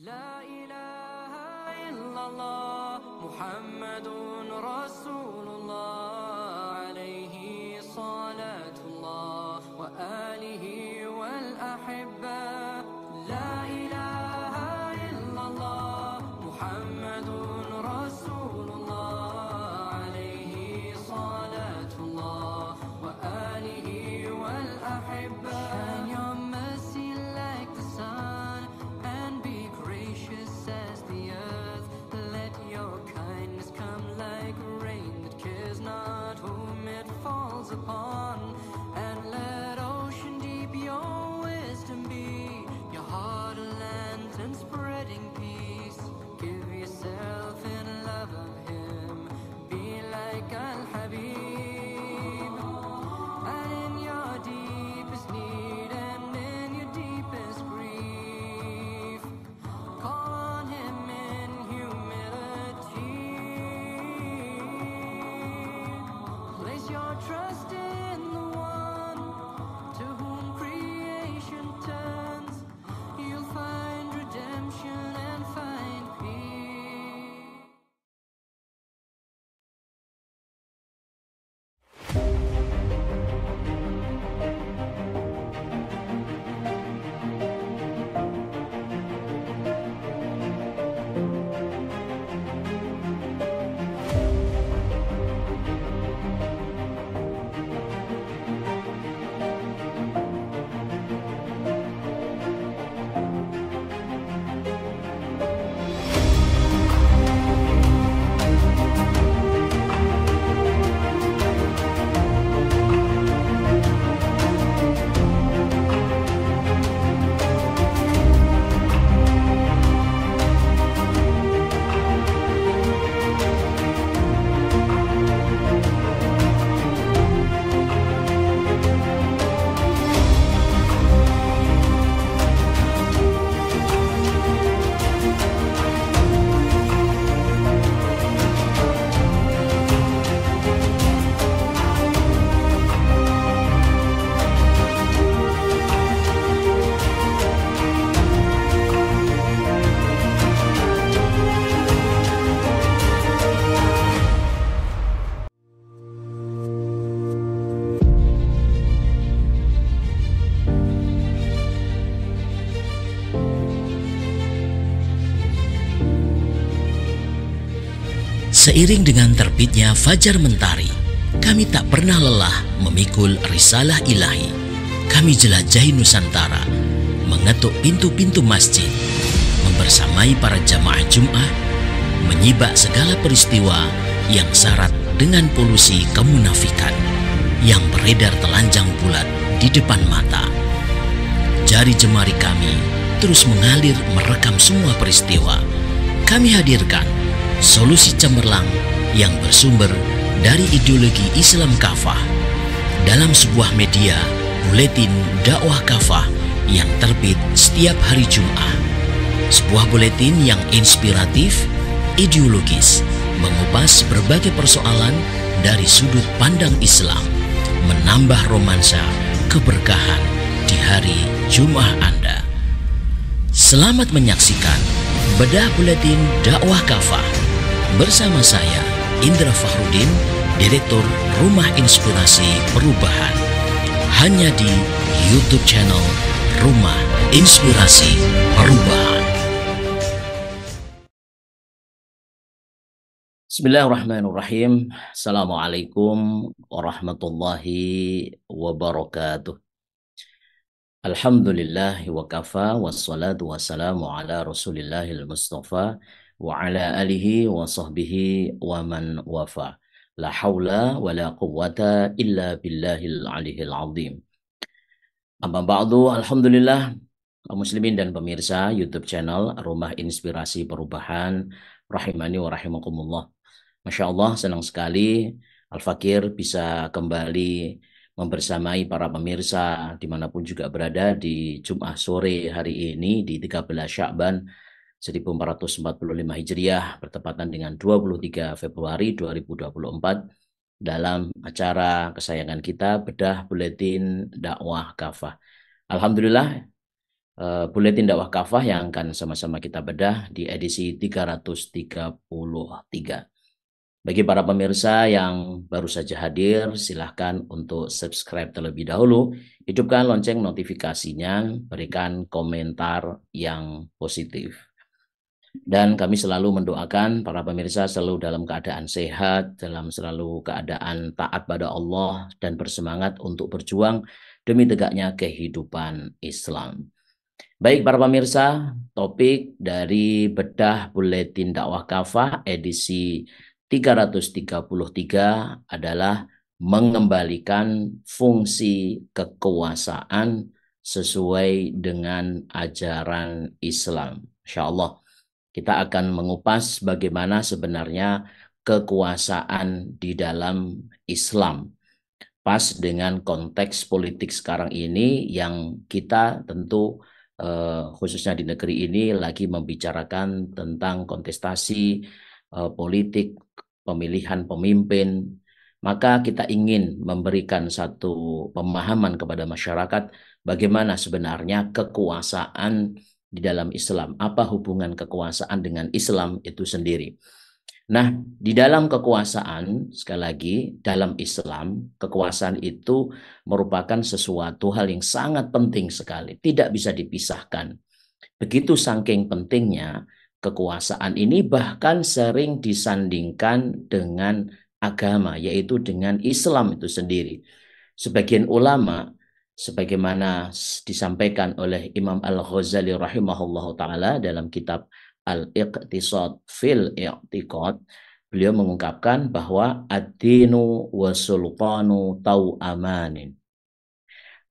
لا إله إلا الله محمد رسول الله عليه صلاة الله وآله والأحبة لا إله إلا الله محمد رسول الله عليه صلاة الله وآله والأحبة Shine your mercy like the sun and be gracious as the earth. Let your kindness come like rain that cares not whom it falls upon. And let ocean deep your wisdom be, your heart a lantern spreading peace. Give yourself in love of him, be like Al-Habib. And in your deepest need and in your deepest grief, call on him in humility. Place your trust in the one to whom creation turns. You'll find redemption and find peace. Seiring dengan terbitnya fajar mentari, kami tak pernah lelah memikul risalah ilahi. Kami jelajahi Nusantara, mengetuk pintu-pintu masjid, membersamai para jamaah Jum'ah, menyibak segala peristiwa yang syarat dengan polusi kemunafikan yang beredar telanjang bulat di depan mata. Jari jemari kami terus mengalir merekam semua peristiwa. Kami hadirkan solusi cemerlang yang bersumber dari ideologi Islam kafah dalam sebuah media buletin dakwah kafah yang terbit setiap hari Jumat. Sebuah buletin yang inspiratif, ideologis, mengupas berbagai persoalan dari sudut pandang Islam, menambah romansa keberkahan di hari Jumat Anda. Selamat menyaksikan bedah buletin dakwah kafah bersama saya Indra Fahrudin, Direktur Rumah Inspirasi Perubahan, hanya di YouTube channel Rumah Inspirasi Perubahan. Bismillahirrahmanirrahim. Assalamualaikum warahmatullahi wabarakatuh. Alhamdulillah wa kafa wassalatu wassalamu ala rasulillahil mustafa wa ala alihi wa sahbihi wa man wafa. La hawla wa la quwwata illa billahil aliyil azim. Amma ba'du, alhamdulillah kaum muslimin dan pemirsa YouTube channel Rumah Inspirasi Perubahan, rahimani wa rahimakumullah. Masya Allah, senang sekali Al-Fakir bisa kembali membersamai para pemirsa dimanapun juga berada di Jumat sore hari ini di 13 Sya'ban 1445 Hijriah bertepatan dengan 23 Februari 2024 dalam acara kesayangan kita bedah buletin dakwah kafah. Alhamdulillah Buletin Dakwah Kafah yang akan sama-sama kita bedah di edisi 333. Bagi para pemirsa yang baru saja hadir, silahkan untuk subscribe terlebih dahulu, hidupkan lonceng notifikasinya, berikan komentar yang positif. Dan kami selalu mendoakan para pemirsa selalu dalam keadaan sehat, dalam selalu keadaan taat pada Allah, dan bersemangat untuk berjuang demi tegaknya kehidupan Islam. Baik para pemirsa, topik dari bedah Buletin Dakwah Kafah edisi 333 adalah mengembalikan fungsi kekuasaan sesuai dengan ajaran Islam. Insya Allah kita akan mengupas bagaimana sebenarnya kekuasaan di dalam Islam pas dengan konteks politik sekarang ini yang kita tentu khususnya di negeri ini lagi membicarakan tentang kontestasi politik, pemilihan pemimpin. Maka kita ingin memberikan satu pemahaman kepada masyarakat bagaimana sebenarnya kekuasaan di dalam Islam. Apa hubungan kekuasaan dengan Islam itu sendiri. Nah, di dalam kekuasaan, sekali lagi, dalam Islam, kekuasaan itu merupakan sesuatu hal yang sangat penting sekali, tidak bisa dipisahkan. Begitu saking pentingnya, kekuasaan ini bahkan sering disandingkan dengan agama, yaitu dengan Islam itu sendiri. Sebagian ulama, sebagaimana disampaikan oleh Imam Al-Ghazali rahimahullah ta'ala dalam kitab Al-Iqtisad fil I'tiqad, beliau mengungkapkan bahwa ad-dinu wa sultanu tau'amanin.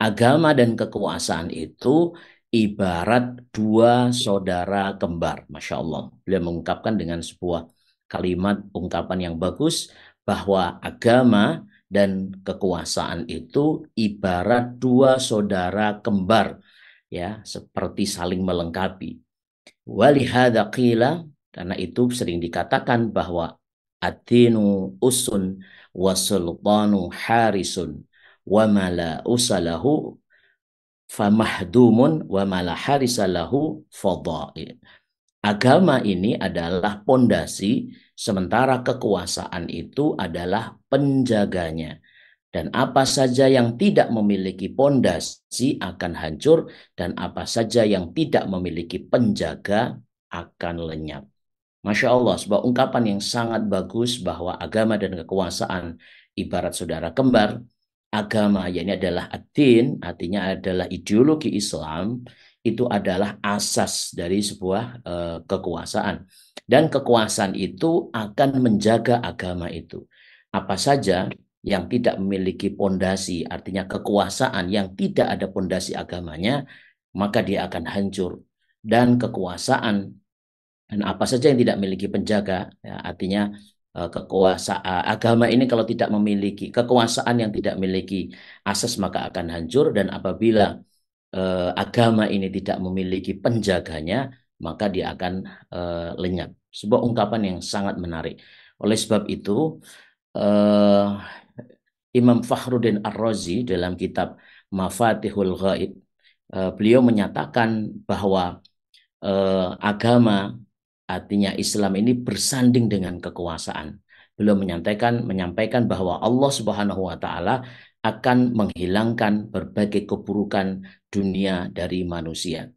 Agama dan kekuasaan itu ibarat dua saudara kembar. Masya Allah. Beliau mengungkapkan dengan sebuah kalimat ungkapan yang bagus bahwa agama dan kekuasaan itu ibarat dua saudara kembar, ya, seperti saling melengkapi. Walihada qila, karena itu sering dikatakan bahwa ad-dinu usun wa sultanu harisun wa mala usalahu famahdumun wa mala harisalahu fadha'il. Agama ini adalah pondasi, sementara kekuasaan itu adalah penjaganya. Dan apa saja yang tidak memiliki pondasi akan hancur, dan apa saja yang tidak memiliki penjaga akan lenyap. Masya Allah, sebuah ungkapan yang sangat bagus bahwa agama dan kekuasaan ibarat saudara kembar. Agama, yakni adalah ad-din, artinya adalah ideologi Islam, itu adalah asas dari sebuah kekuasaan. Dan kekuasaan itu akan menjaga agama itu. Apa saja yang tidak memiliki pondasi, artinya kekuasaan yang tidak ada pondasi agamanya, maka dia akan hancur. Dan kekuasaan, dan apa saja yang tidak memiliki penjaga, ya, artinya kekuasaan agama ini kalau tidak memiliki kekuasaan yang tidak memiliki asas maka akan hancur, dan apabila agama ini tidak memiliki penjaganya maka dia akan lenyap. Sebuah ungkapan yang sangat menarik. Oleh sebab itu Imam Fakhruddin Ar-Razi dalam kitab Mafatihul Ghaib, beliau menyatakan bahwa agama, artinya Islam ini bersanding dengan kekuasaan. Beliau menyampaikan bahwa Allah Subhanahu wa taala akan menghilangkan berbagai keburukan dunia dari manusia.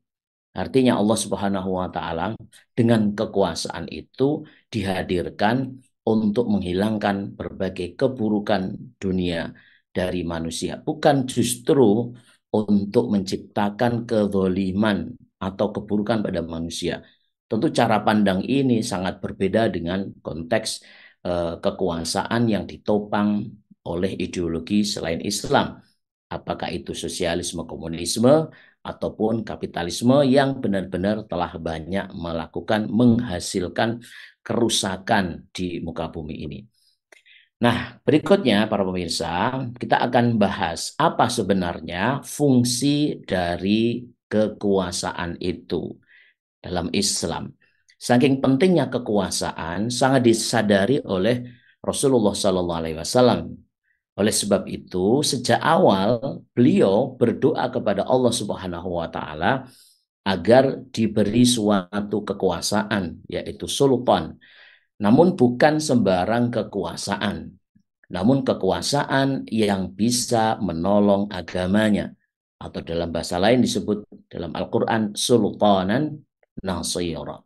Artinya Allah Subhanahu wa taala dengan kekuasaan itu dihadirkan untuk menghilangkan berbagai keburukan dunia dari manusia. Bukan justru untuk menciptakan kezaliman atau keburukan pada manusia. Tentu cara pandang ini sangat berbeda dengan konteks kekuasaan yang ditopang oleh ideologi selain Islam. Apakah itu sosialisme, komunisme, ataupun kapitalisme yang benar-benar telah banyak menghasilkan kerusakan di muka bumi ini. Nah, berikutnya para pemirsa, kita akan bahas apa sebenarnya fungsi dari kekuasaan itu dalam Islam. Saking pentingnya kekuasaan sangat disadari oleh Rasulullah SAW. Oleh sebab itu, sejak awal beliau berdoa kepada Allah Subhanahu wa taala agar diberi suatu kekuasaan, yaitu sultan. Namun bukan sembarang kekuasaan, namun kekuasaan yang bisa menolong agamanya. Atau dalam bahasa lain disebut dalam Al-Quran sultanan nasira.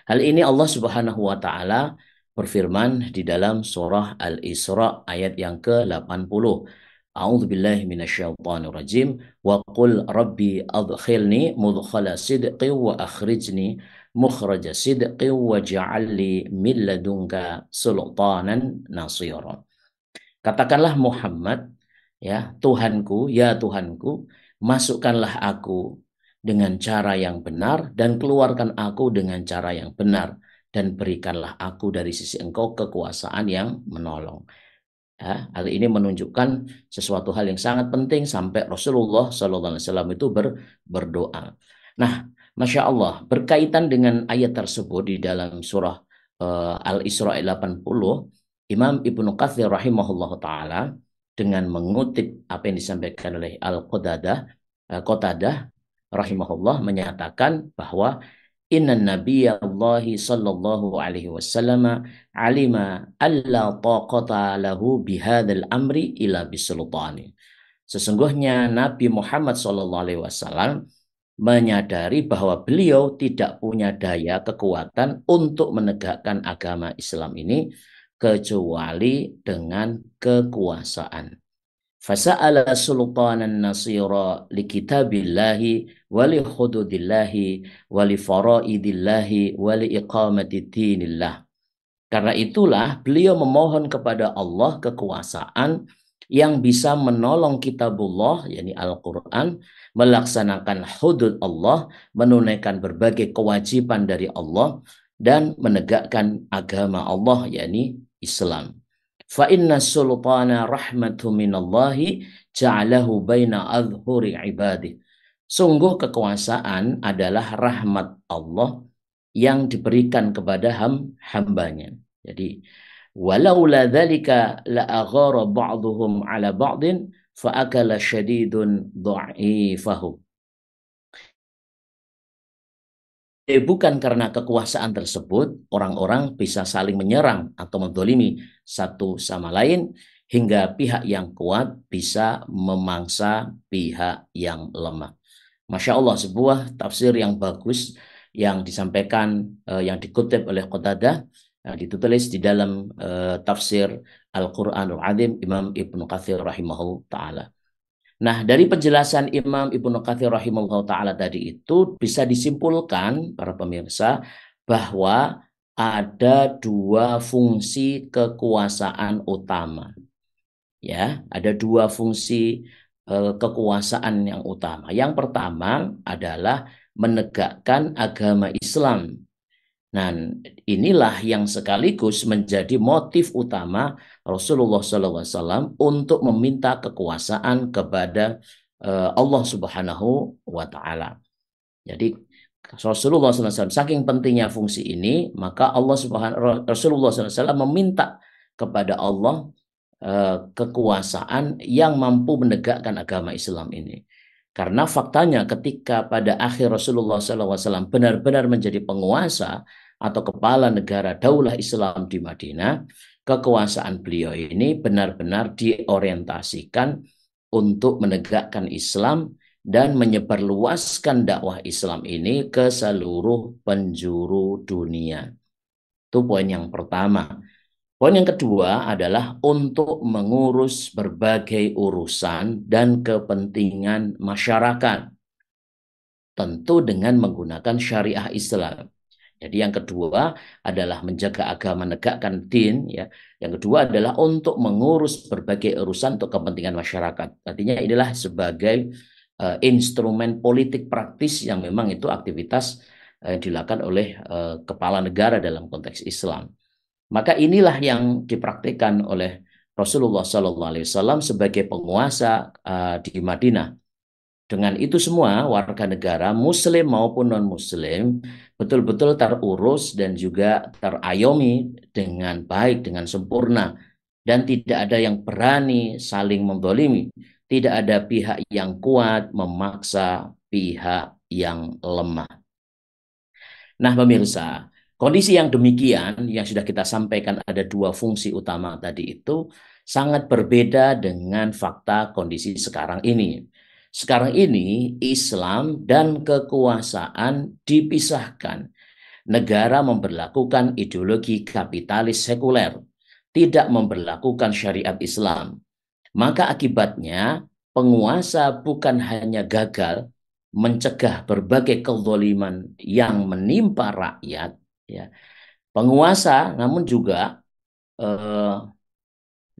Hal ini Allah Subhanahu wa taala berfirman di dalam surah Al-Isra ayat yang ke-80. A'udzu billahi minasyaitonir rajim wa qul rabbi adkhilni mudkhala sidqin wa akhrijni mukhraja sidqin waj'al li min ladunka sultanan nasira. Katakanlah Muhammad, ya Tuhanku, ya Tuhanku, masukkanlah aku dengan cara yang benar dan keluarkan aku dengan cara yang benar dan berikanlah aku dari sisi Engkau kekuasaan yang menolong. Ya, hal ini menunjukkan sesuatu hal yang sangat penting sampai Rasulullah SAW itu berdoa. Nah, Masya Allah, berkaitan dengan ayat tersebut di dalam surah Al-Isra 80, Imam Ibnu Katsir rahimahullah ta'ala dengan mengutip apa yang disampaikan oleh Qatadah rahimahullah menyatakan bahwa Inna Nabiyallahi sallallahu alaihi wasallam alima alla taqata lahu bihadzal amri ila bisultani. Sesungguhnya Nabi Muhammad sallallahu alaihi wasallam menyadari bahwa beliau tidak punya daya kekuatan untuk menegakkan agama Islam ini kecuali dengan kekuasaan. Fasa'ala sultanan nasira li kitabillahi wa li hududillahi wa li faraidillahi wa li iqamati dinillah. Karena itulah beliau memohon kepada Allah kekuasaan yang bisa menolong kitabullah, yakni Al-Quran, melaksanakan hudud Allah, menunaikan berbagai kewajiban dari Allah, dan menegakkan agama Allah, yakni Islam. Fa inna sultana rahmatu minallahi ja'alahu baina adhuri ibadih. Sungguh kekuasaan adalah rahmat Allah yang diberikan kepada hambanya. Jadi walaula dzalika la aghara ba'dhum ala ba'din fa akala syadidun dha'ifahu. Bukan karena kekuasaan tersebut, orang-orang bisa saling menyerang atau mendolimi satu sama lain, hingga pihak yang kuat bisa memangsa pihak yang lemah. Masya Allah, sebuah tafsir yang bagus yang disampaikan, yang dikutip oleh Qatadah, ditulis di dalam tafsir Al-Quranul Azim Imam Ibnu Katsir rahimahullah ta'ala. Nah, dari penjelasan Imam Ibnu Katsir rahimahullah ta'ala tadi itu bisa disimpulkan, para pemirsa, bahwa ada dua fungsi kekuasaan utama. Ya, ada dua fungsi kekuasaan yang utama. Yang pertama adalah menegakkan agama Islam. Nah, inilah yang sekaligus menjadi motif utama Rasulullah SAW untuk meminta kekuasaan kepada Allah Subhanahu wa Ta'ala. Jadi Rasulullah SAW saking pentingnya fungsi ini, maka Rasulullah SAW meminta kepada Allah kekuasaan yang mampu menegakkan agama Islam ini. Karena faktanya ketika pada akhir Rasulullah SAW benar-benar menjadi penguasa atau kepala negara Daulah Islam di Madinah, kekuasaan beliau ini benar-benar diorientasikan untuk menegakkan Islam dan menyebarluaskan dakwah Islam ini ke seluruh penjuru dunia. Itu poin yang pertama. Poin yang kedua adalah untuk mengurus berbagai urusan dan kepentingan masyarakat. Tentu dengan menggunakan syariah Islam. Jadi yang kedua adalah menjaga agama, menegakkan din. Ya. Yang kedua adalah untuk mengurus berbagai urusan untuk kepentingan masyarakat. Artinya inilah sebagai instrumen politik praktis yang memang itu aktivitas dilakukan oleh kepala negara dalam konteks Islam. Maka inilah yang dipraktikkan oleh Rasulullah SAW sebagai penguasa di Madinah. Dengan itu semua warga negara Muslim maupun non-Muslim betul-betul terurus dan juga terayomi dengan baik, dengan sempurna. Dan tidak ada yang berani saling mendolimi. Tidak ada pihak yang kuat memaksa pihak yang lemah. Nah, pemirsa, kondisi yang demikian yang sudah kita sampaikan ada dua fungsi utama tadi itu sangat berbeda dengan fakta kondisi sekarang ini. Sekarang ini Islam dan kekuasaan dipisahkan. Negara memberlakukan ideologi kapitalis sekuler, tidak memberlakukan syariat Islam. Maka akibatnya penguasa bukan hanya gagal mencegah berbagai kezaliman yang menimpa rakyat, ya, penguasa namun juga eh,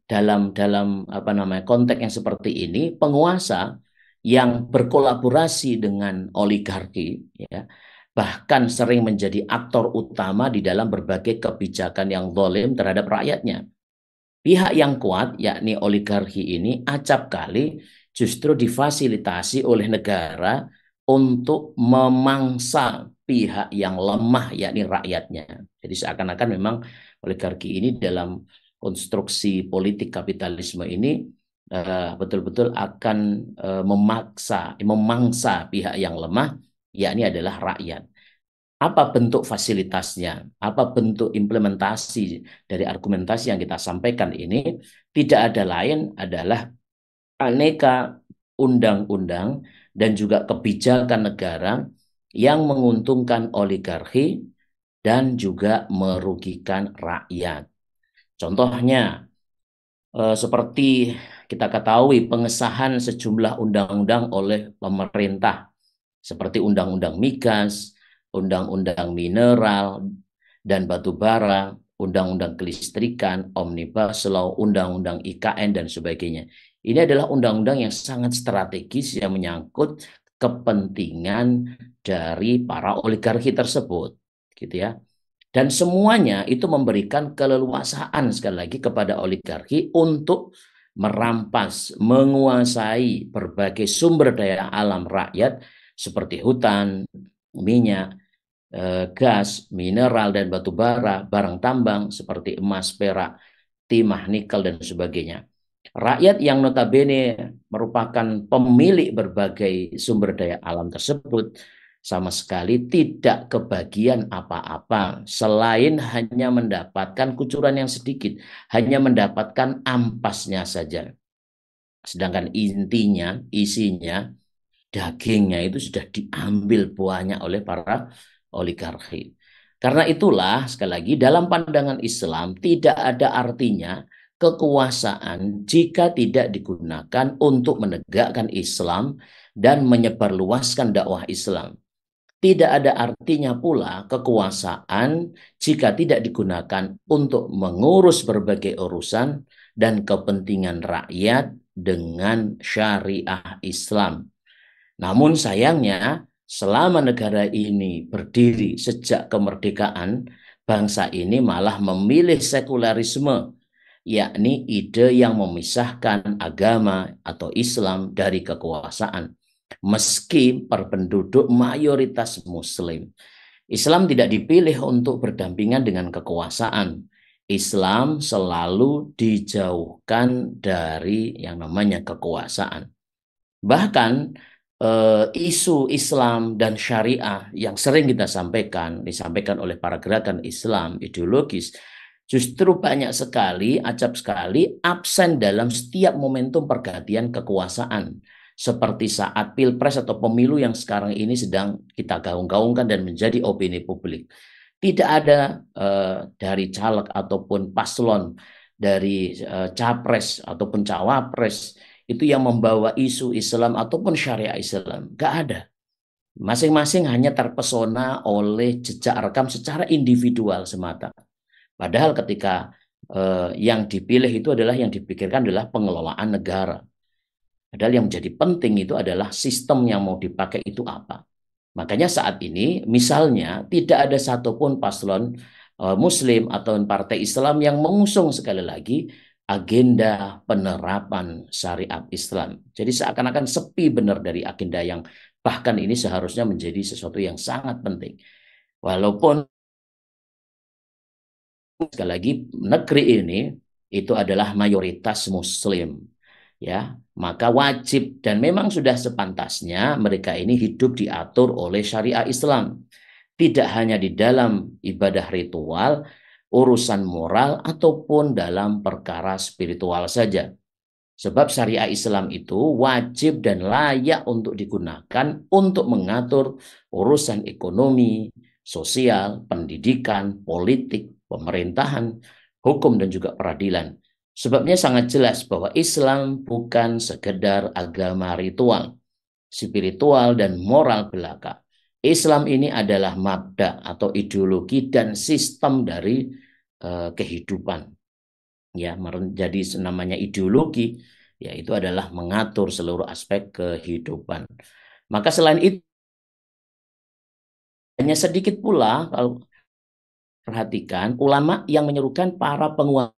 dalam apa namanya konteks yang seperti ini penguasa yang berkolaborasi dengan oligarki, ya, bahkan sering menjadi aktor utama di dalam berbagai kebijakan yang zalim terhadap rakyatnya. Pihak yang kuat, yakni oligarki ini, acap kali justru difasilitasi oleh negara untuk memangsa pihak yang lemah, yakni rakyatnya. Jadi seakan-akan memang oligarki ini dalam konstruksi politik kapitalisme ini betul-betul akan memangsa pihak yang lemah, yakni adalah rakyat. Apa bentuk fasilitasnya, apa bentuk implementasi dari argumentasi yang kita sampaikan ini, tidak ada lain adalah aneka undang-undang dan juga kebijakan negara yang menguntungkan oligarki dan juga merugikan rakyat. Contohnya, seperti kita ketahui pengesahan sejumlah undang-undang oleh pemerintah, seperti Undang-Undang Migas, Undang-Undang Mineral dan Batu Bara, Undang-Undang Kelistrikan, Omnibus Law, Undang-Undang IKN, dan sebagainya. Ini adalah undang-undang yang sangat strategis yang menyangkut kepentingan dari para oligarki tersebut, gitu ya. Dan semuanya itu memberikan keleluasaan sekali lagi kepada oligarki untuk merampas, menguasai berbagai sumber daya alam rakyat seperti hutan, minyak, gas, mineral dan batu bara, barang tambang seperti emas, perak, timah, nikel dan sebagainya. Rakyat yang notabene merupakan pemilik berbagai sumber daya alam tersebut sama sekali tidak kebagian apa-apa selain hanya mendapatkan kucuran yang sedikit, hanya mendapatkan ampasnya saja. Sedangkan intinya, isinya, dagingnya itu sudah diambil buahnya oleh para oligarki. Karena itulah, sekali lagi, dalam pandangan Islam tidak ada artinya kekuasaan jika tidak digunakan untuk menegakkan Islam dan menyebarluaskan dakwah Islam. Tidak ada artinya pula kekuasaan jika tidak digunakan untuk mengurus berbagai urusan dan kepentingan rakyat dengan syariah Islam. Namun sayangnya, selama negara ini berdiri sejak kemerdekaan, bangsa ini malah memilih sekularisme, yakni ide yang memisahkan agama atau Islam dari kekuasaan. Meski berpenduduk mayoritas Muslim, Islam tidak dipilih untuk berdampingan dengan kekuasaan. Islam selalu dijauhkan dari yang namanya kekuasaan. Bahkan isu Islam dan syariah yang sering kita disampaikan oleh para gerakan Islam ideologis, justru banyak sekali, acap sekali, absen dalam setiap momentum pergantian kekuasaan. Seperti saat pilpres atau pemilu yang sekarang ini sedang kita gaung-gaungkan dan menjadi opini publik. Tidak ada dari caleg ataupun paslon, dari capres ataupun cawapres itu yang membawa isu Islam ataupun syariah Islam. Nggak ada. Masing-masing hanya terpesona oleh jejak rekam secara individual semata. Padahal ketika yang dipilih itu adalah yang dipikirkan adalah pengelolaan negara. Padahal yang menjadi penting itu adalah sistem yang mau dipakai itu apa. Makanya saat ini misalnya tidak ada satupun paslon Muslim atau partai Islam yang mengusung sekali lagi agenda penerapan syariat Islam. Jadi seakan-akan sepi benar dari agenda yang bahkan ini seharusnya menjadi sesuatu yang sangat penting. Walaupun sekali lagi negeri ini itu adalah mayoritas Muslim. ya, maka wajib dan memang sudah sepantasnya mereka ini hidup diatur oleh syariah Islam. Tidak hanya di dalam ibadah ritual, urusan moral, ataupun dalam perkara spiritual saja. Sebab syariah Islam itu wajib dan layak untuk digunakan untuk mengatur urusan ekonomi, sosial, pendidikan, politik, pemerintahan, hukum, dan juga peradilan. Sebabnya sangat jelas bahwa Islam bukan sekedar agama ritual, spiritual, dan moral belaka. Islam ini adalah mabda atau ideologi dan sistem dari kehidupan. Ya, menjadi namanya ideologi, yaitu adalah mengatur seluruh aspek kehidupan. Maka selain itu, hanya sedikit pula kalau perhatikan ulama yang menyerukan para penguasa,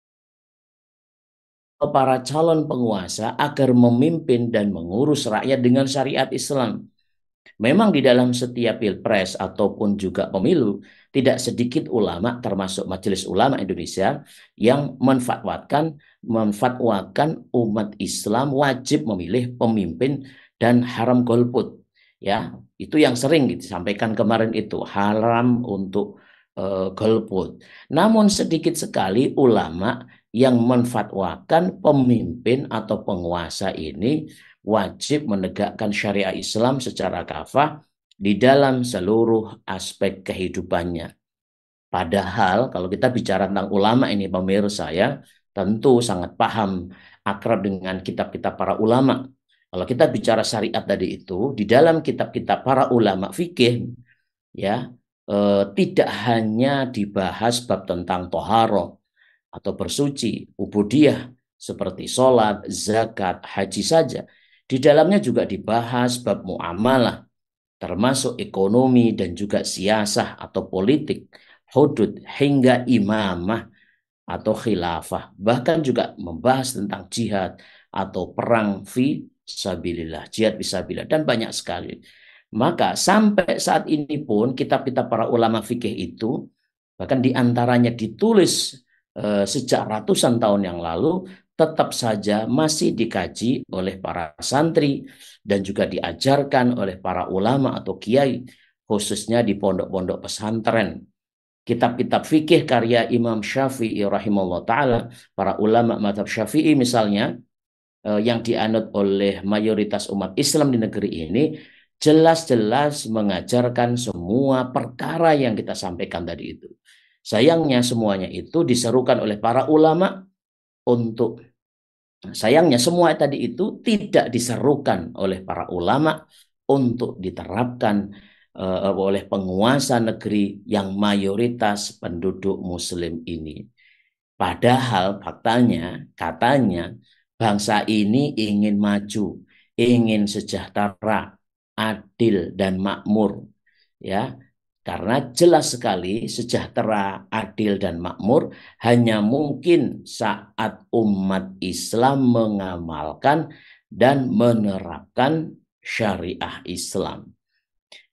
para calon penguasa agar memimpin dan mengurus rakyat dengan syariat Islam. Memang di dalam setiap pilpres ataupun juga pemilu, tidak sedikit ulama termasuk Majelis Ulama Indonesia yang menfatwakan umat Islam wajib memilih pemimpin dan haram golput. Ya, itu yang sering disampaikan kemarin itu, haram untuk golput. Namun sedikit sekali ulama yang menfatwakan pemimpin atau penguasa ini wajib menegakkan syariat Islam secara kafah di dalam seluruh aspek kehidupannya. Padahal kalau kita bicara tentang ulama ini pemirsa ya, tentu sangat paham akrab dengan kitab-kitab para ulama. Kalau kita bicara syariat tadi itu, di dalam kitab-kitab para ulama fikih ya, tidak hanya dibahas bab tentang toharo atau bersuci, ubudiyah seperti sholat, zakat, haji saja. Di dalamnya juga dibahas bab muamalah, termasuk ekonomi dan juga siasah atau politik, hudud hingga imamah atau khilafah. Bahkan juga membahas tentang jihad atau perang fi sabilillah, jihad fisabilillah, dan banyak sekali. Maka sampai saat ini pun kitab-kitab para ulama fikih itu bahkan diantaranya ditulis sejak ratusan tahun yang lalu, tetap saja masih dikaji oleh para santri dan juga diajarkan oleh para ulama atau kiai, khususnya di pondok-pondok pesantren. Kitab-kitab fikih karya Imam Syafi'i rahimahullah ta'ala, para ulama mazhab Syafi'i misalnya, yang dianut oleh mayoritas umat Islam di negeri ini, jelas-jelas mengajarkan semua perkara yang kita sampaikan tadi itu. Sayangnya semuanya itu diserukan oleh para ulama untuk sayangnya semua tadi itu tidak diserukan oleh para ulama untuk diterapkan oleh penguasa negeri yang mayoritas penduduk muslim ini. Padahal faktanya, katanya bangsa ini ingin maju, ingin sejahtera, adil dan makmur. Ya, karena jelas sekali sejahtera, adil dan makmur hanya mungkin saat umat Islam mengamalkan dan menerapkan syariah Islam.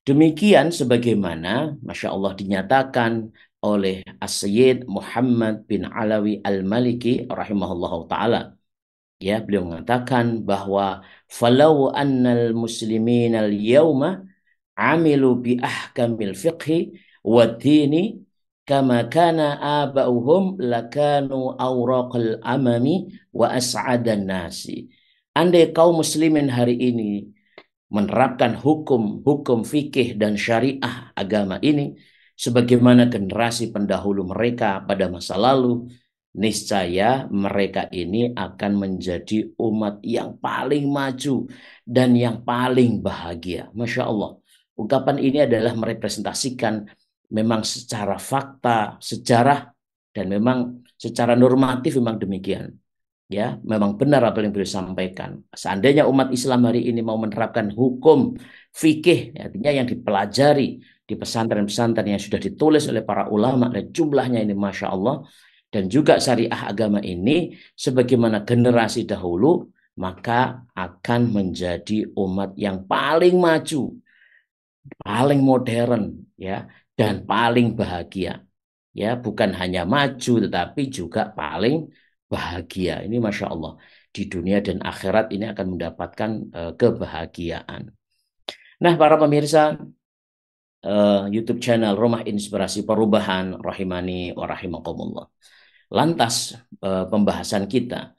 Demikian sebagaimana Masya Allah dinyatakan oleh As-Sayyid Muhammad bin Alawi Al-Maliki rahimahullahu ta'ala. Ya, beliau mengatakan bahwa falau annal muslimin al-yawma amilu bi ahkamil fiqhi wa dini kama kana aba'uhum lakanu awraqal amami wa as'adan nasi. Andai kaum muslimin hari ini menerapkan hukum-hukum fikih dan syariah agama ini sebagaimana generasi pendahulu mereka pada masa lalu, niscaya mereka ini akan menjadi umat yang paling maju dan yang paling bahagia. Masya Allah. Ungkapan ini adalah merepresentasikan memang secara fakta, sejarah, dan memang secara normatif memang demikian. Ya, memang benar apa yang beliau sampaikan. Seandainya umat Islam hari ini mau menerapkan hukum fikih, artinya yang dipelajari di pesantren-pesantren yang sudah ditulis oleh para ulama dan jumlahnya ini Masya Allah, dan juga syariah agama ini sebagaimana generasi dahulu, maka akan menjadi umat yang paling maju, paling modern, ya, dan paling bahagia. Ya, bukan hanya maju tetapi juga paling bahagia. Ini Masya Allah. Di dunia dan akhirat ini akan mendapatkan kebahagiaan. Nah, para pemirsa YouTube channel Rumah Inspirasi Perubahan rahimani wa rahimakumullah. Lantas pembahasan kita,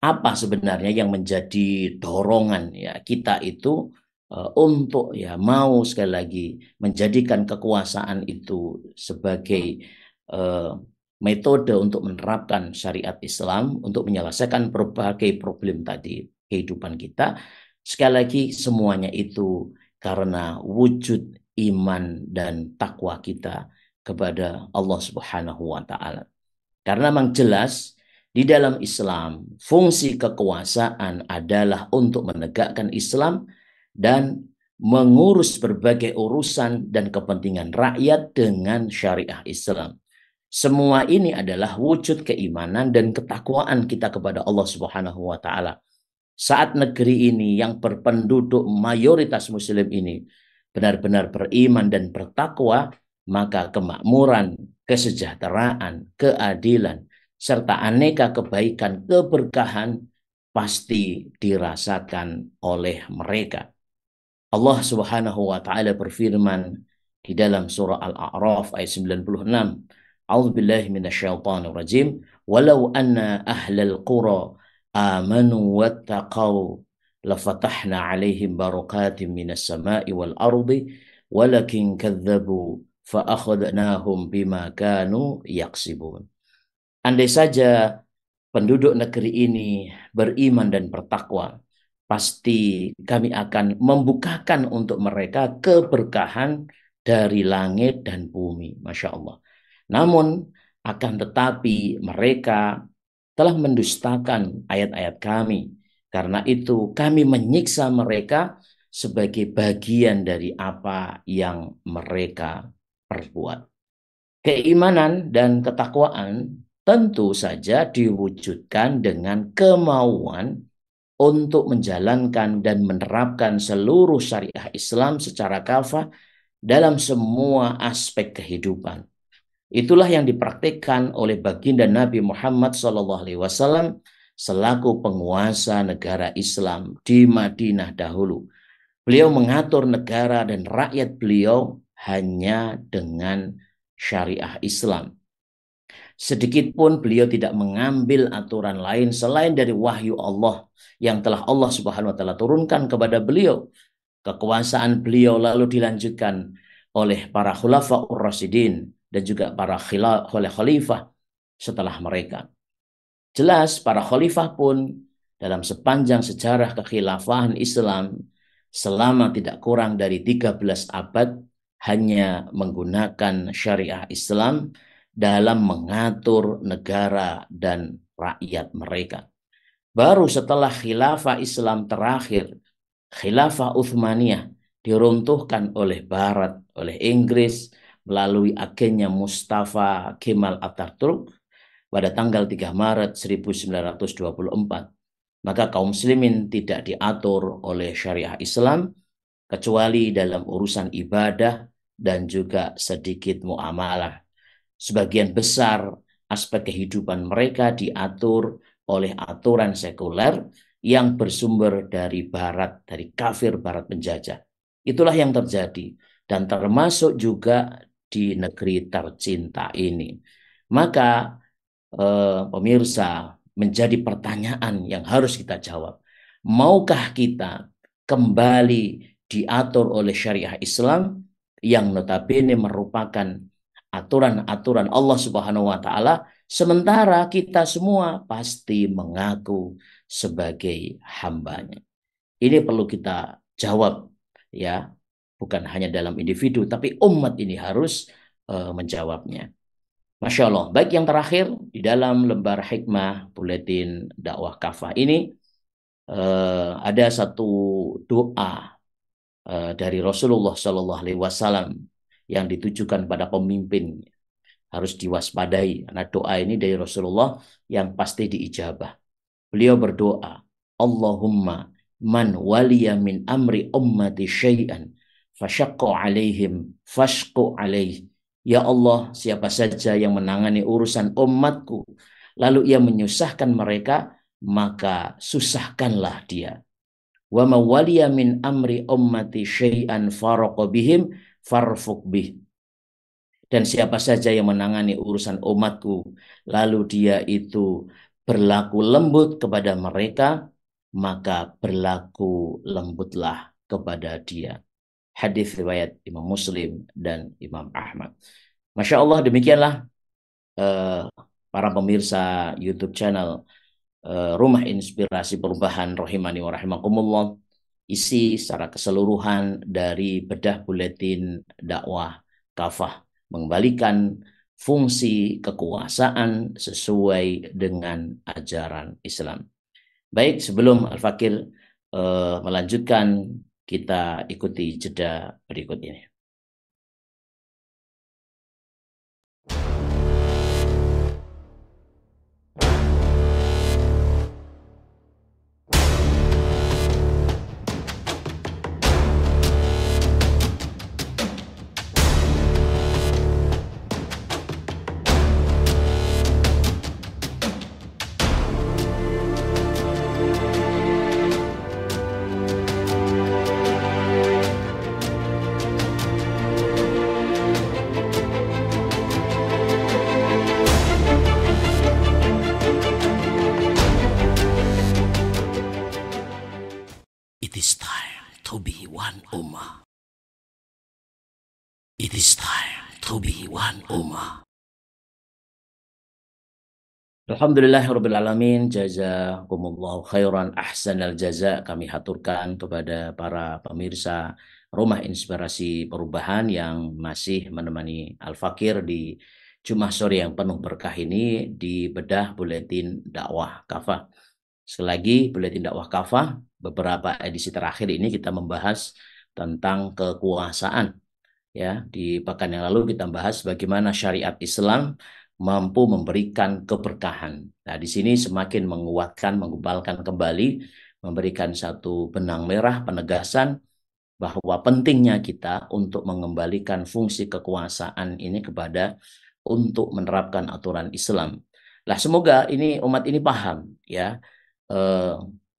apa sebenarnya yang menjadi dorongan ya kita itu untuk ya mau sekali lagi menjadikan kekuasaan itu sebagai metode untuk menerapkan syariat Islam untuk menyelesaikan berbagai problem tadi kehidupan kita. Sekali lagi semuanya itu karena wujud iman dan takwa kita kepada Allah Subhanahu wa taala. Karena memang jelas di dalam Islam fungsi kekuasaan adalah untuk menegakkan Islam dan mengurus berbagai urusan dan kepentingan rakyat dengan syariah Islam. Semua ini adalah wujud keimanan dan ketakwaan kita kepada Allah Subhanahu wa taala. Saat negeri ini yang berpenduduk mayoritas muslim ini benar-benar beriman dan bertakwa, maka kemakmuran, kesejahteraan, keadilan, serta aneka kebaikan, keberkahan pasti dirasakan oleh mereka. Allah Subhanahu wa taala berfirman di dalam surah Al-A'raf ayat 96. A'udzubillahi minasyaitonir rajim. Walau anna ahlal qura amanu wattaqau lafatahna 'alaihim barakatim minas sama'i wal ardi walakin kadzdzabu fa akhadnahum bima kanu yaksibun. Andai saja penduduk negeri ini beriman dan bertakwa, pasti kami akan membukakan untuk mereka keberkahan dari langit dan bumi. Masya Allah. Namun akan tetapi mereka telah mendustakan ayat-ayat kami. Karena itu kami menyiksa mereka sebagai bagian dari apa yang mereka perbuat. Keimanan dan ketakwaan tentu saja diwujudkan dengan kemauan untuk menjalankan dan menerapkan seluruh syariah Islam secara kafah dalam semua aspek kehidupan. Itulah yang dipraktikkan oleh baginda Nabi Muhammad SAW selaku penguasa negara Islam di Madinah dahulu. Beliau mengatur negara dan rakyat beliau hanya dengan syariah Islam. Sedikit pun beliau tidak mengambil aturan lain selain dari wahyu Allah yang telah Allah Subhanahu wa taala turunkan kepada beliau. Kekuasaan beliau lalu dilanjutkan oleh para khulafaur rasyidin dan juga para khalifah setelah mereka. Jelas para khalifah pun dalam sepanjang sejarah kekhilafahan Islam selama tidak kurang dari 13 abad hanya menggunakan syariah Islam dalam mengatur negara dan rakyat mereka. Baru setelah khilafah Islam terakhir, khilafah Uthmaniyah diruntuhkan oleh Barat, oleh Inggris melalui agennya Mustafa Kemal Atatürk pada tanggal 3 Maret 1924. Maka kaum muslimin tidak diatur oleh syariah Islam kecuali dalam urusan ibadah dan juga sedikit muamalah. Sebagian besar aspek kehidupan mereka diatur oleh aturan sekuler yang bersumber dari Barat, dari kafir Barat penjajah. Itulah yang terjadi dan termasuk juga di negeri tercinta ini. Maka pemirsa, menjadi pertanyaan yang harus kita jawab. Maukah kita kembali diatur oleh syariah Islam yang notabene merupakan aturan-aturan Allah Subhanahu wa taala, sementara kita semua pasti mengaku sebagai hambanya. Ini perlu kita jawab ya, bukan hanya dalam individu tapi umat ini harus menjawabnya. Masya Allah. Baik, yang terakhir di dalam lembar hikmah buletin dakwah kafah ini ada satu doa dari Rasulullah SAW yang ditujukan pada pemimpin. Harus diwaspadai karena doa ini dari Rasulullah yang pasti diijabah. Beliau berdoa, Allahumma man waliya min amri ummati syai'an fasyaqqa alaihim fashqu alaih. Ya Allah, siapa saja yang menangani urusan umatku lalu ia menyusahkan mereka, maka susahkanlah dia. Wa mawaliya min amri ummati syai'an faraqa bihim farfuq bih. Dan siapa saja yang menangani urusan umatku, lalu dia itu berlaku lembut kepada mereka, maka berlaku lembutlah kepada dia. Hadis riwayat Imam Muslim dan Imam Ahmad. Masya Allah, demikianlah para pemirsa YouTube channel Rumah Inspirasi Perubahan Rahimani wa Rahimakumullah, isi secara keseluruhan dari bedah buletin dakwah kafah, mengembalikan fungsi kekuasaan sesuai dengan ajaran Islam. Baik, sebelum Al-Fakir melanjutkan, kita ikuti jeda berikut ini. It is time to be one ummah. It is time to be one ummah. Alhamdulillahirrabbilalamin, jazakumullahu khairan ahsanal jaza. Kami haturkan kepada para pemirsa Rumah Inspirasi Perubahan yang masih menemani Al-Fakir di Jumat sore yang penuh berkah ini di bedah buletin dakwah kafah. Sekali lagi, buletin dakwah kafah, beberapa edisi terakhir ini kita membahas tentang kekuasaan. Ya, di pekan yang lalu kita bahas bagaimana syariat Islam mampu memberikan keberkahan. Nah, di sini semakin menguatkan, menggubalkan kembali, memberikan satu benang merah penegasan bahwa pentingnya kita untuk mengembalikan fungsi kekuasaan ini kepada untuk menerapkan aturan Islam. Lah, semoga ini umat ini paham, ya.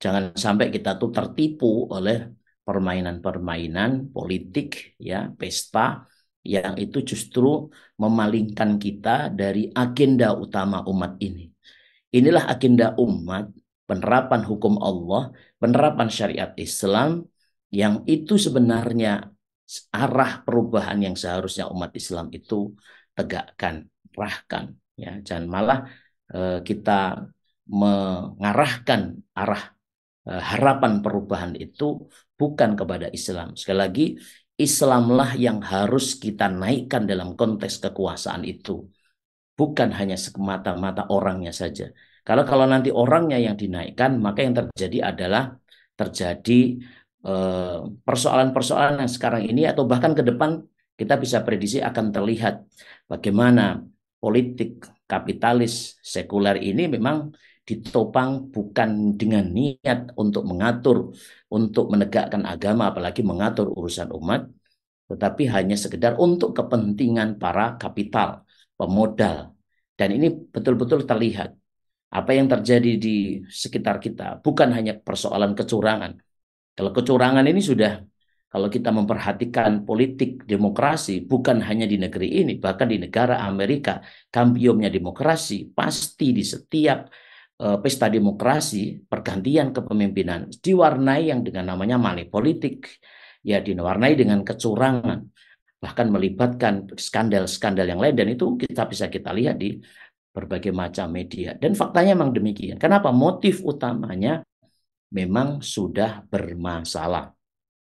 Jangan sampai kita tuh tertipu oleh permainan-permainan politik, ya, pesta yang itu justru memalingkan kita dari agenda utama umat ini. Inilah agenda umat, penerapan hukum Allah, penerapan syariat Islam, yang itu sebenarnya arah perubahan yang seharusnya umat Islam itu tegakkan, arahkan, ya. Jangan malah kita mengarahkan arah harapan perubahan itu bukan kepada Islam. Sekali lagi, Islamlah yang harus kita naikkan dalam konteks kekuasaan itu, bukan hanya semata-mata orangnya saja. Kalau nanti orangnya yang dinaikkan, maka yang terjadi adalah terjadi persoalan-persoalan yang sekarang ini atau bahkan ke depan kita bisa prediksi akan terlihat bagaimana politik kapitalis sekuler ini memang ditopang bukan dengan niat untuk mengatur, untuk menegakkan agama, apalagi mengatur urusan umat, tetapi hanya sekedar untuk kepentingan para kapital, pemodal. Dan ini betul-betul terlihat. Apa yang terjadi di sekitar kita bukan hanya persoalan kecurangan. Kalau kecurangan ini sudah, kalau kita memperhatikan politik demokrasi, bukan hanya di negeri ini, bahkan di negara Amerika, kampiumnya demokrasi, pasti di setiap pesta demokrasi, pergantian kepemimpinan diwarnai yang dengan namanya money politik, ya, diwarnai dengan kecurangan, bahkan melibatkan skandal-skandal yang lain, dan itu bisa kita lihat di berbagai macam media. Dan faktanya memang demikian. Kenapa? Motif utamanya memang sudah bermasalah.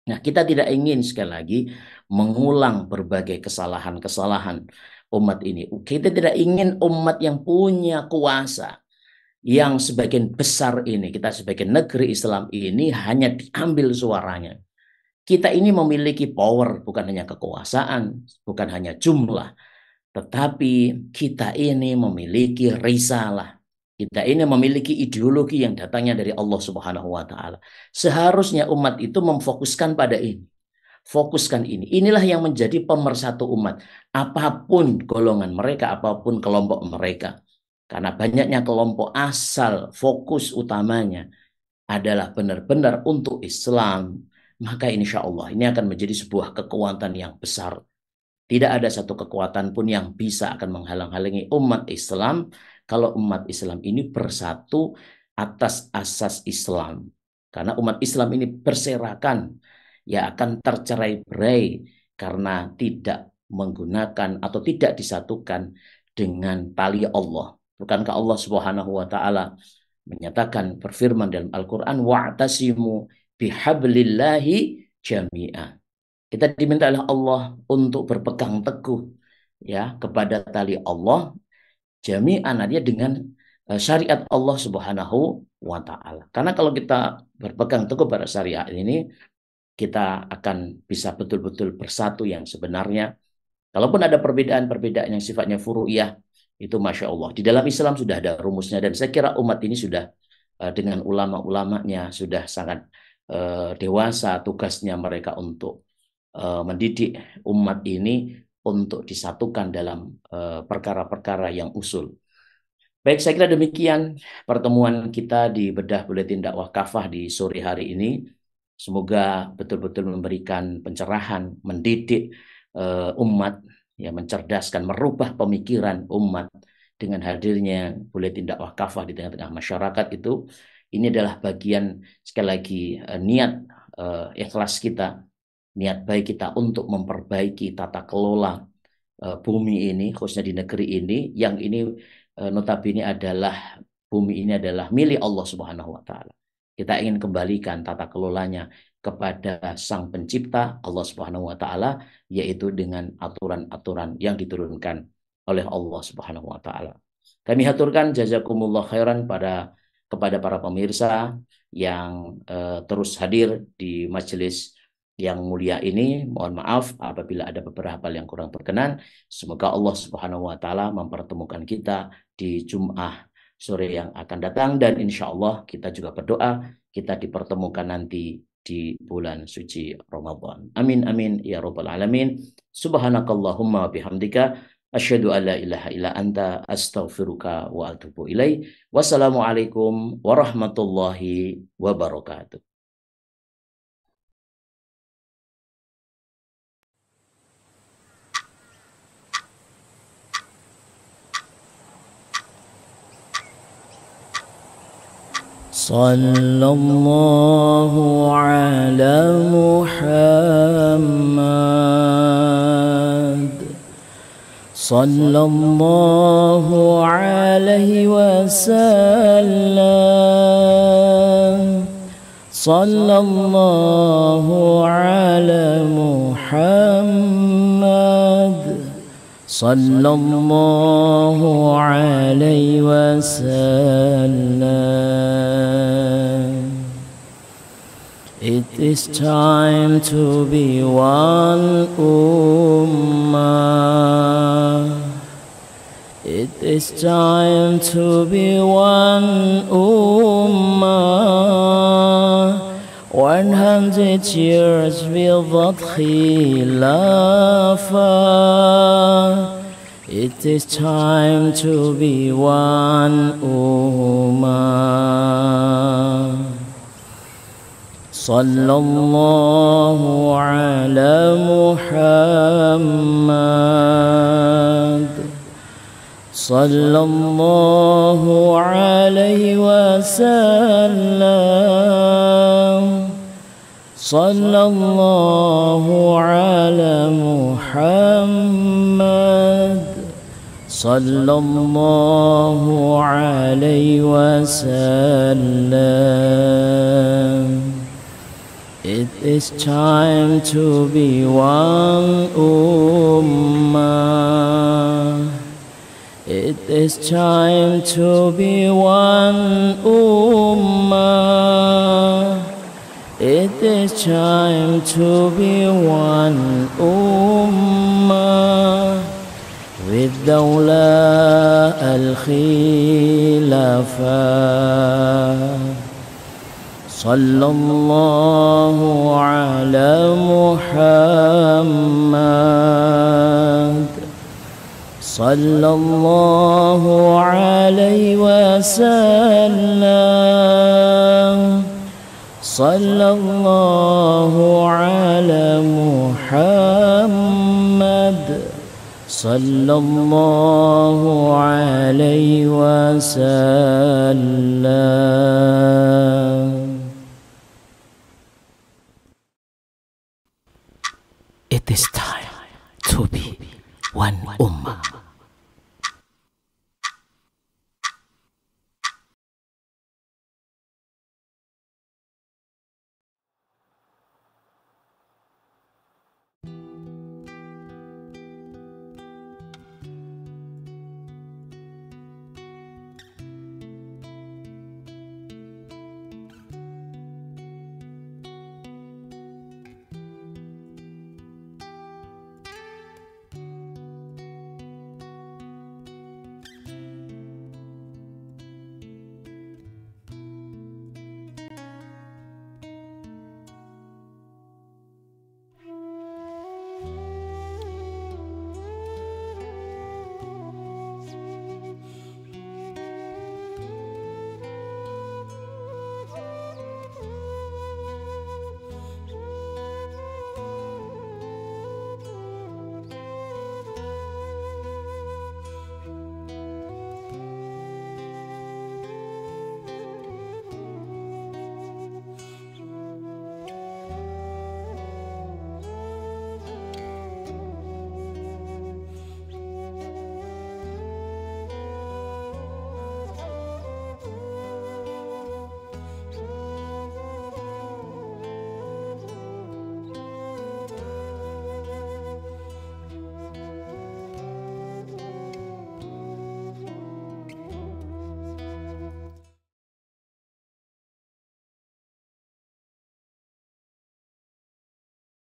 Nah, kita tidak ingin sekali lagi mengulang berbagai kesalahan-kesalahan umat ini. Kita tidak ingin umat yang punya kuasa, yang sebagian besar ini, kita sebagai negeri Islam ini hanya diambil suaranya. Kita ini memiliki power, bukan hanya kekuasaan, bukan hanya jumlah, tetapi kita ini memiliki risalah. Kita ini memiliki ideologi yang datangnya dari Allah Subhanahu wa Ta'ala. Seharusnya umat itu memfokuskan pada ini. Fokuskan ini. Inilah yang menjadi pemersatu umat. Apapun golongan mereka, apapun kelompok mereka. Karena banyaknya kelompok asal fokus utamanya adalah benar-benar untuk Islam, maka insya Allah ini akan menjadi sebuah kekuatan yang besar. Tidak ada satu kekuatan pun yang bisa akan menghalang-halangi umat Islam kalau umat Islam ini bersatu atas asas Islam. Karena umat Islam ini berserakan, ya akan tercerai-berai karena tidak menggunakan atau tidak disatukan dengan tali Allah. Bukankah Allah Subhanahu wa taala menyatakan berfirman dalam Al-Qur'an wa'tasimu bihablillahi jami'a. Kita diminta oleh Allah untuk berpegang teguh ya kepada tali Allah jami'an artinya dengan syariat Allah Subhanahu wa taala. Karena kalau kita berpegang teguh pada syariat ini, kita akan bisa betul-betul bersatu yang sebenarnya. Kalaupun ada perbedaan-perbedaan yang sifatnya furu'iyah, itu Masya Allah. Di dalam Islam sudah ada rumusnya, dan saya kira umat ini sudah dengan ulama-ulamanya sudah sangat dewasa tugasnya mereka untuk mendidik umat ini untuk disatukan dalam perkara-perkara yang usul. Baik, saya kira demikian pertemuan kita di Bedah Buletin Dakwah Kafah di sore hari ini. Semoga betul-betul memberikan pencerahan, mendidik umat, ya mencerdaskan, merubah pemikiran umat dengan hadirnya Buletin Dakwah Kafah di tengah-tengah masyarakat itu. Ini adalah bagian sekali lagi niat ikhlas kita, niat baik kita untuk memperbaiki tata kelola bumi ini, khususnya di negeri ini, yang ini notabene adalah bumi ini adalah milik Allah Subhanahu wa taala. Kita ingin kembalikan tata kelolanya kepada Sang Pencipta Allah Subhanahu wa taala, yaitu dengan aturan-aturan yang diturunkan oleh Allah Subhanahu wa taala. Kami haturkan jazakumullah khairan kepada para pemirsa yang terus hadir di majelis yang mulia ini. Mohon maaf apabila ada beberapa hal yang kurang berkenan. Semoga Allah Subhanahu wa taala mempertemukan kita di Jumat sore yang akan datang, dan insya Allah kita juga berdoa kita dipertemukan nanti di bulan suci Ramadan. Amin amin ya rabbal alamin. Subhanakallahumma bihamdika asyhadu an la ilaha illa anta astaghfiruka wa atubu ilaih. Wassalamualaikum warahmatullahi wabarakatuh. Sallallahu ala Muhammad sallallahu alaihi wasallam sallallahu ala Muhammad sallallahu alaihi wasallam. It is time to be one ummah. It is time to be one ummah. 100 years without khilafah. It is time to be one ummah. Sallallahu ala Muhammad sallallahu alaihi wasallam sallallahu ala Muhammad sallallahu alaihi wasallam. It is time to be one ummah. It is time to be one ummah. It is time to be one ummah. With dawla al-khilafah. Sallallahu ala Muhammad صلى الله عليه وسلم صلى الله على محمد صلى الله عليه وسلم. It is time to be one ummah.